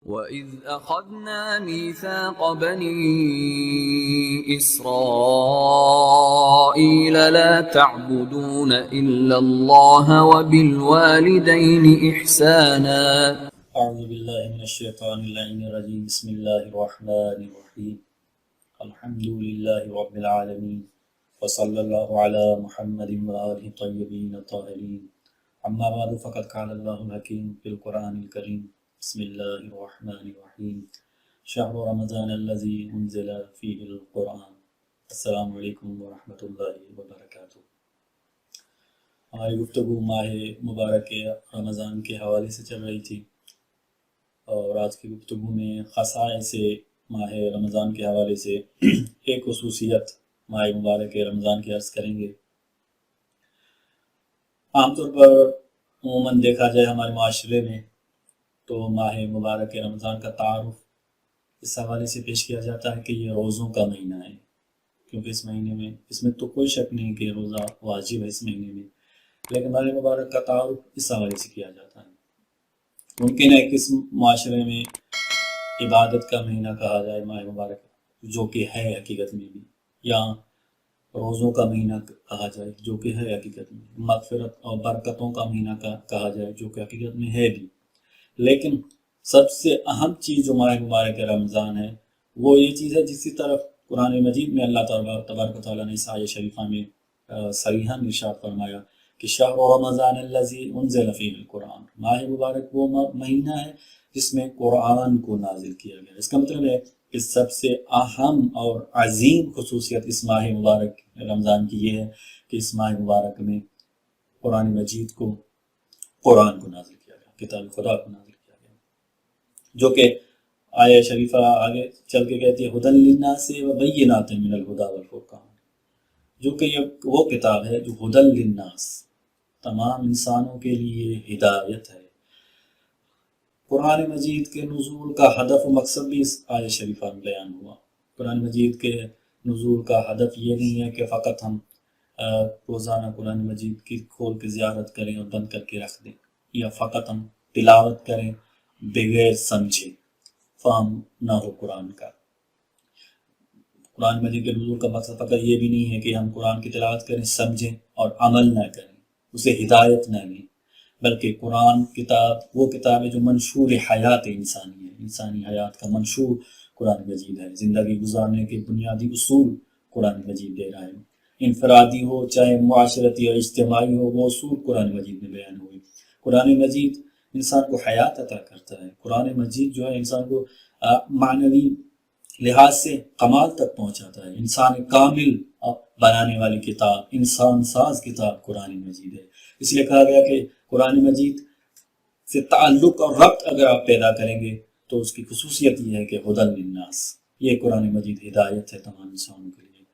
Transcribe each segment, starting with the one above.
وَإِذْ أَخَذْنَا مِيثَاقَ بَنِي إِسْرَائِيلَ لَا تَعْبُدُونَ إِلَّا اللَّهَ وَبِالْوَالِدَيْنِ إِحْسَانًا. اعوذ باللہ من الشیطان اللعین الرجیم بسم اللہ الرحمن الرحیم الحمد للہ رب العالمین وصلی اللہ علی محمد وآلہ الطیبین الطاہرین اما بعد فقد قال اللہ الحکیم فی القرآن الکریم بسم اللہ الرحمن الرحیم شہر رمضان الذی انزل فیہ القرآن. السلام علیکم ورحمۃ اللہ وبرکاتہ. ہماری گفتگو ماہ مبارک رمضان کے حوالے سے چل رہی تھی اور آج کی گفتگو میں خصائص ماہ رمضان کے حوالے سے ایک خصوصیت ماہ مبارک رمضان کی عرض کریں گے. عام طور پر عموماً دیکھا جائے ہمارے معاشرے میں تو ماہ مبارک رمضان کا تعارف اس حوالے سے پیش کیا جاتا ہے کہ یہ روزوں کا مہینہ ہے، کیونکہ اس مہینے میں اس میں تو کوئی شک نہیں کہ روزہ واجب ہے اس مہینے میں، لیکن ماہ مبارک کا تعارف اس حوالے سے کیا جاتا ہے. ممکن ہے کہ اس معاشرے میں عبادت کا مہینہ کہا جائے ماہ مبارک، جو کہ ہے حقیقت میں بھی، یا روزوں کا مہینہ کہا جائے جو کہ ہے حقیقت میں، مغفرت اور برکتوں کا مہینہ کہا جائے جو کہ حقیقت میں ہے بھی. لیکن سب سے اہم چیز جو ماہ مبارک رمضان ہے وہ یہ چیز ہے جس کی طرف قرآن مجید میں اللہ تبارک و تعالیٰ نے اس آیت شریفہ میں صریحاً ارشاد فرمایا کہ شہر رمضان الذی انزل فیہ القرآن، ماہ مبارک وہ مہینہ ہے جس میں قرآن کو نازل کیا گیا. اس کا مطلب ہے کہ سب سے اہم اور عظیم خصوصیت اس ماہ مبارک رمضان کی یہ ہے کہ اس ماہ مبارک میں قرآن مجید کو قرآن کو نازل کیا گیا، کتاب خدا کو نازل کیا گیا، جو کہ آیہ شریفہ آگے چل کے کہتی ہے ہدی للناس وبینات من الہدی والفرقان، جو کہ یہ وہ کتاب ہے جو ہدی للناس، تمام انسانوں کے لیے ہدایت ہے. قرآن مجید کے نزول کا ہدف و مقصد بھی اس آیہ شریفہ میں بیان ہوا. قرآن مجید کے نزول کا ہدف یہ نہیں ہے کہ فقط ہم روزانہ قرآن مجید کی کھول کے زیارت کریں اور بند کر کے رکھ دیں، یا فقط ہم تلاوت کریں بغیر سمجھے، فہم نہ ہو قرآن کا. قرآن مجید کے نزول کا مقصد فقط یہ بھی نہیں ہے کہ ہم قرآن کی تلاوت کریں، سمجھیں اور عمل نہ کریں، اسے ہدایت نہ لیں، بلکہ قرآن کتاب وہ کتاب ہے جو منشور حیات انسانی ہے، انسانی حیات کا منشور قرآن مجید ہے. زندگی گزارنے کے بنیادی اصول قرآن مجید دے رہا ہے، انفرادی ہو چاہے معاشرتی اور اجتماعی ہو، وہ اصول قرآن مجید میں بیان ہوئے. قرآن مجید انسان کو حیات عطا کرتا ہے. قرآن مجید جو ہے انسان کو معنوی لحاظ سے کمال تک پہنچاتا ہے. انسان کامل بنانے والی کتاب، انسان ساز کتاب قرآن مجید ہے. اس لیے کہا گیا کہ قرآن مجید سے تعلق اور ربط اگر آپ پیدا کریں گے تو اس کی خصوصیت یہ ہے کہ ہدی للناس، یہ قرآن مجید ہدایت ہے تمام انسانوں کے لیے.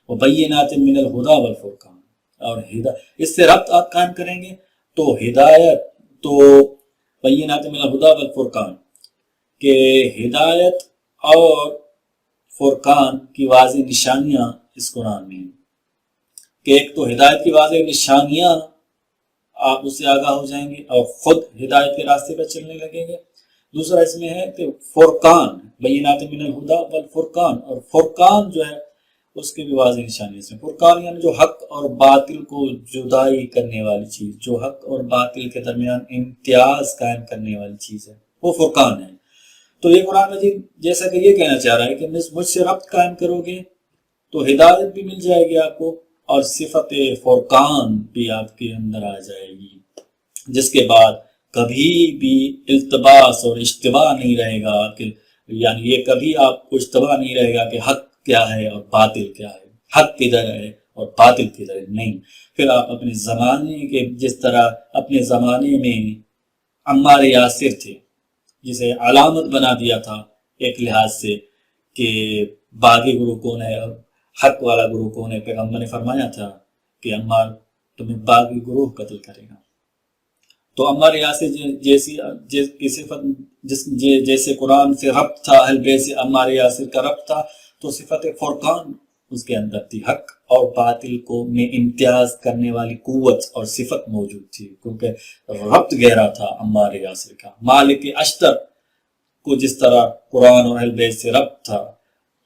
وبینات من الہدی والفرقان، اور اس سے ربط آپ قائم کریں گے تو ہدایت، تو بینات من الہدی والفرقان کہ ہدایت اور فرقان کی واضح نشانیاں اس قرآن میں ہیں، کہ ایک تو ہدایت کی واضح نشانیاں آپ اس سے آگاہ ہو جائیں گے اور خود ہدایت کے راستے پر چلنے لگیں گے. دوسرا اس میں ہے کہ فرقان، بینات من الہدی والفرقان، اور فرقان جو ہے اس کے بھی واضح نشانی اس میں. فرقان یعنی جو حق اور باطل کو جدائی کرنے والی چیز، جو حق اور باطل کے درمیان امتیاز قائم کرنے والی چیز ہے، وہ فرقان ہے. تو یہ قرآن مجید جیسا کہ یہ کہنا چاہ رہا ہے کہ مجھ سے ربط قائم کرو گے تو ہدایت بھی مل جائے گی آپ کو، اور صفت فرقان بھی آپ کے اندر آ جائے گی، جس کے بعد کبھی بھی التباس اور اشتباہ نہیں رہے گا، کہ یعنی یہ کبھی آپ کو اشتباہ نہیں رہے گا کہ حق کیا ہے اور باطل کیا ہے، حق کدھر ہے اور باطل کدھر ہے. نہیں، پھر آپ اپنے زمانے کے، جس طرح اپنے زمانے میں عمار یاسر تھے جسے علامت بنا دیا تھا ایک لحاظ سے کہ باغی گروہ کون ہے اور حق والا گروہ کون ہے. پیغمبر نے فرمایا تھا کہ عمار تمہیں باغی گروہ قتل کرے گا. تو عمار یاسر جیسے قرآن سے ربط تھا، اہل بیت سے عمار یاسر کا ربط تھا، تو صفت فرقان اس کے اندر تھی، حق اور باطل کو میں امتیاز کرنے والی قوت اور صفت موجود تھی، کیونکہ ربط گہرا تھا عمار یاسر کا. مالک اشتر کو جس طرح قرآن اور اہل بیت سے ربط تھا،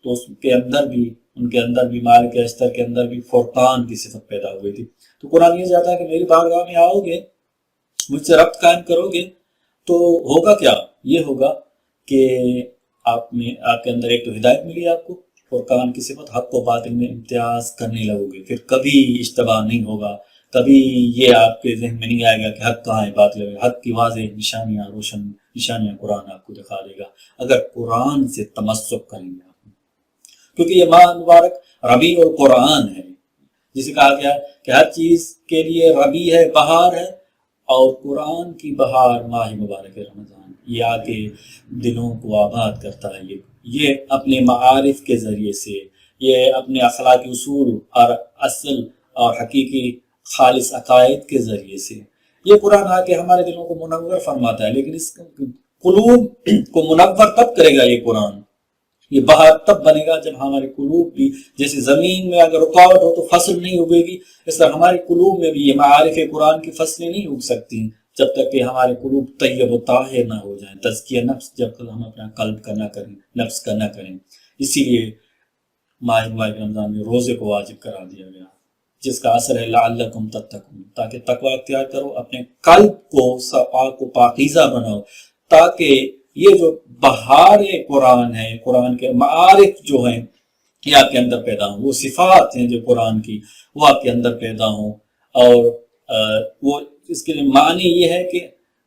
تو اس کے اندر بھی ان کے اندر بھی مالک اشتر کے اندر بھی فرقان کی صفت پیدا ہوئی تھی۔ تو قرآن یہ چاہتا ہے کہ میری بارگاہ میں آؤ گے، مجھ سے ربط قائم کرو گے، تو ہوگا کیا؟ یہ ہوگا کہ آپ کے اندر ایک تو ہدایت ملی آپ کو، فرقان کی صفت، حق و باطل میں امتیاز کرنے لگو گے، پھر کبھی اشتباہ نہیں ہوگا، کبھی یہ آپ کے ذہن میں نہیں آئے گا کہ حق کہاں ہے باطل ہے۔ حق کی واضح نشانیاں، روشن نشانیاں قرآن آپ کو دکھا دے گا اگر قرآن سے تمسک کریں گے آپ، کیونکہ یہ ماہ مبارک ربیع القرآن ہے، جسے کہا گیا کہ ہر چیز کے لیے ربیع ہے، بہار ہے، اور قرآن کی بہار ماہ مبارک رمضان، یہ آ کے دلوں کو آباد کرتا ہے، یہ اپنے معارف کے ذریعے سے، یہ اپنے اخلاقی اصول اور اصل اور حقیقی خالص عقائد کے ذریعے سے، یہ قرآن آ کے ہمارے دلوں کو منور فرماتا ہے۔ لیکن اس قلوب کو منور تب کرے گا یہ قرآن، یہ بہار تب بنے گا جب ہمارے قلوب بھی، جیسے زمین میں اگر رکاوٹ ہو تو فصل نہیں اگے گی، اس طرح ہمارے قلوب میں بھی یہ معارف قرآن کی فصلیں نہیں اگ سکتی جب تک کہ ہمارے قلوب طیب و طاہر نہ ہو جائیں، تزکیہ نفس جب تک ہم اپنا قلب کا نہ کریں، نفس کا نہ کریں۔ اسی لیے ماہ مبارک رمضان میں روزے کو واجب کرا دیا گیا، جس کا اثر ہے لعلکم تتقون، تاکہ تقوی اختیار کرو، اپنے قلب کو پاک و پاکیزہ بناؤ، تاکہ یہ جو بہار قرآن ہے، قرآن کے معارف جو ہیں یہ آپ کے اندر پیدا ہوں، وہ صفات ہیں جو قرآن کی وہ آپ کے اندر پیدا ہوں، اور وہ اس کے لیے معنی یہ ہے کہ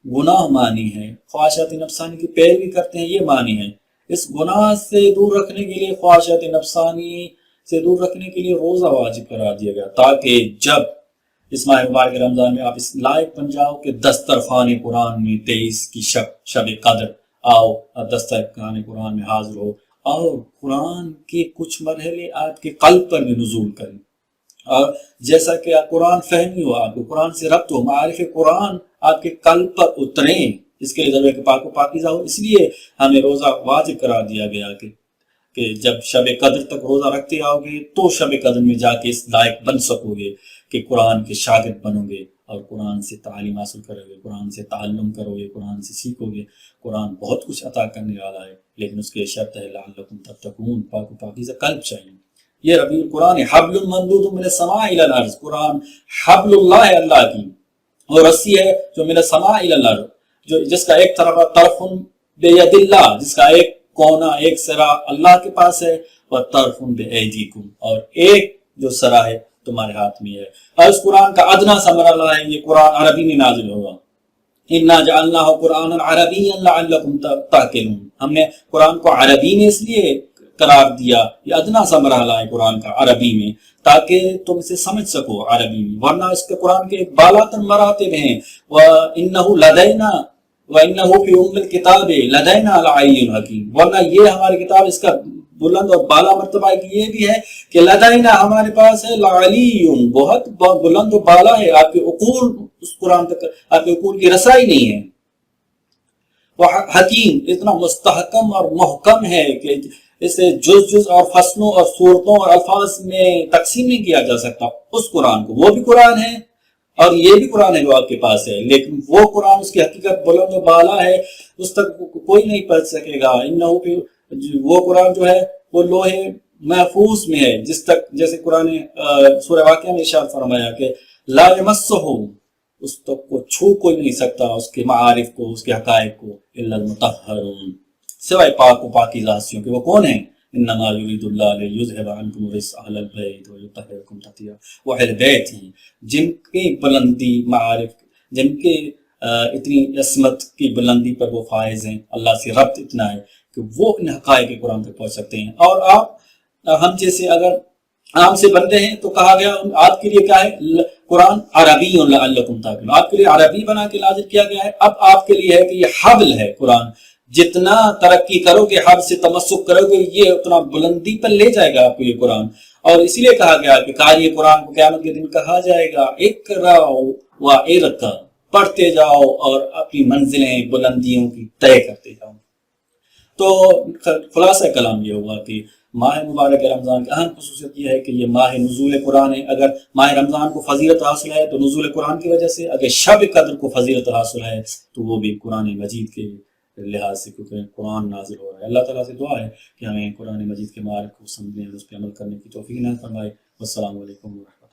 گناہ معنی ہے، خواہشات نفسانی کی پیروی کرتے ہیں، یہ معنی ہے۔ اس گناہ سے دور رکھنے کے لیے، خواہشات نفسانی سے دور رکھنے کے لیے روزہ واجب کرا دیا گیا، تاکہ جب اس ماہ مبارک رمضان میں آپ اس لائق بن جاؤ کہ دسترخوان قرآن میں 23 کی شب قدر آؤ، دسترخوان قرآن میں حاضر ہو، اور قرآن کے کچھ مرحلے آپ کے قلب پر بھی نزول کریں، اور جیسا کہ قرآن فہمی ہو، آپ کو قرآن سے ربط ہو، معارف قرآن آپ کے قلب پر اتریں، اس کے لیے ضرورت ہے کہ پاک و پاکیزہ ہو۔ اس لیے ہمیں روزہ واجب کرا دیا گیا کہ جب شب قدر تک روزہ رکھتے آؤ گے تو شب قدر میں جا کے اس لائق بن سکو گے کہ قرآن کے شاگرد بنو گے، اور قرآن سے تعلیم حاصل کرو گے، قرآن سے تعلم کرو گے، قرآن سے سیکھو گے۔ قرآن بہت کچھ عطا کرنے والا ہے، لیکن اس کے شرط ہے لعلکم تتقون، پاک و پاکیزہ قلب چاہیے۔ یہ ربیع القرآن حبل ممدود من السماء الى الارض، قرآن حبل اللہ ہے، اللہ کی، اور رسی ہے جو من السماء الى الارض، جو جس کا ایک طرف بید اللہ، جس کا ایک کونا، ایک سرا اللہ کے پاس ہے، اور طرف بایدیکم، اور ایک جو سرا ہے تمہارے ہاتھ میں ہے۔ اور اس قرآن کا ادنا سا مرحلہ ہے، یہ قرآن عربی میں نازل ہوگا، انا جعلناہ قرآنا عربیا لعلکم تعقلون، ہم نے قرآن کو عربی میں اس لیے قرار دیا، یہ ادنا سا مرحلہ ہے قرآن کا عربی میں، تاکہ تم اسے سمجھ سکو عربی میں، ورنہ اس کے قرآن کے ایک بالاتر مراتب ہیں، وَإِنَّهُ لَدَيْنَا وَإِنَّهُ فِي أُمِّ الْكِتَابِ لَدَيْنَا لَعَلِيٌّ حَكِيمٌ، ورنہ یہ ہماری کتاب، اس کا بلند اور بالا مرتبہ یہ بھی ہے کہ لدینا ہمارے پاس ہے، لعلی بہت بلند و بالا ہے، آپ کے عقول اس قرآن تک، آپ کے عقول کی رسائی نہیں ہے، وہ حکیم اتنا مستحکم اور محکم ہے کہ اسے جز اور فصلوں اور صورتوں اور الفاظ میں تقسیم نہیں کیا جا سکتا۔ اس قرآن کو، وہ بھی قرآن ہے اور یہ بھی قرآن ہے جو آپ کے پاس ہے، لیکن وہ قرآن اس کی حقیقت بلند و بالا ہے، اس تک کوئی نہیں پہنچ سکے گا۔ وہ قرآن جو ہے وہ لوہے محفوظ میں ہے، جس تک، جیسے قرآن سورہ واقعہ میں ارشاد فرمایا کہ لا یمسہ، اس تک کو چھو کوئی نہیں سکتا، اس کے معارف کو، اس کے حقائق کو، الا المطہرون، سوائے پاک و پاکیزہ ہستیوں کے۔ وہ کون ہیں؟ انما یرید اللہ لیذھب عنکم الرجس اہل البیت ویطہرکم تطہیرا، وہ اہل بیت ہیں جن کی بلندی معارف، جن کے اتنی عصمت کی بلندی پر وہ فائز ہیں، اللہ سے ربط اتنا ہے کہ وہ ان حقائق قرآن تک پہنچ سکتے ہیں۔ اور آپ ہم جیسے اگر عام سے بندے ہیں تو کہا گیا آپ کے لیے کیا ہے، قرآن عربی لعلکم تعقلون، آپ کے لیے عربی بنا کے نازل کیا گیا ہے۔ اب آپ کے لیے ہے کہ یہ حبل ہے قرآن، جتنا ترقی کرو گے، حبل سے تمسک کرو گے، یہ اتنا بلندی پر لے جائے گا آپ کو یہ قرآن۔ اور اسی لیے کہا گیا کہ قاری قرآن کو قیامت کے دن کہا جائے گا اقرأ وارتقا، پڑھتے جاؤ اور اپنی منزلیں بلندیوں کی طے کرتے جاؤ۔ تو خلاصہ کلام یہ ہوا کہ ماہ مبارک رمضان کی اہم خصوصیت یہ ہے کہ یہ ماہ نزول قرآن ہے۔ اگر ماہ رمضان کو فضیلت حاصل ہے تو نزول قرآن کی وجہ سے، اگر شب قدر کو فضیلت حاصل ہے تو وہ بھی قرآن مجید کے لحاظ سے، کیونکہ قرآن نازل ہو رہا ہے۔ اللہ تعالیٰ سے دعا ہے کہ ہمیں قرآن مجید کے مبارک کو سمجھنے اور اس پہ عمل کرنے کی توفیق عطا فرمائے۔ والسلام علیکم ورحمۃ اللہ۔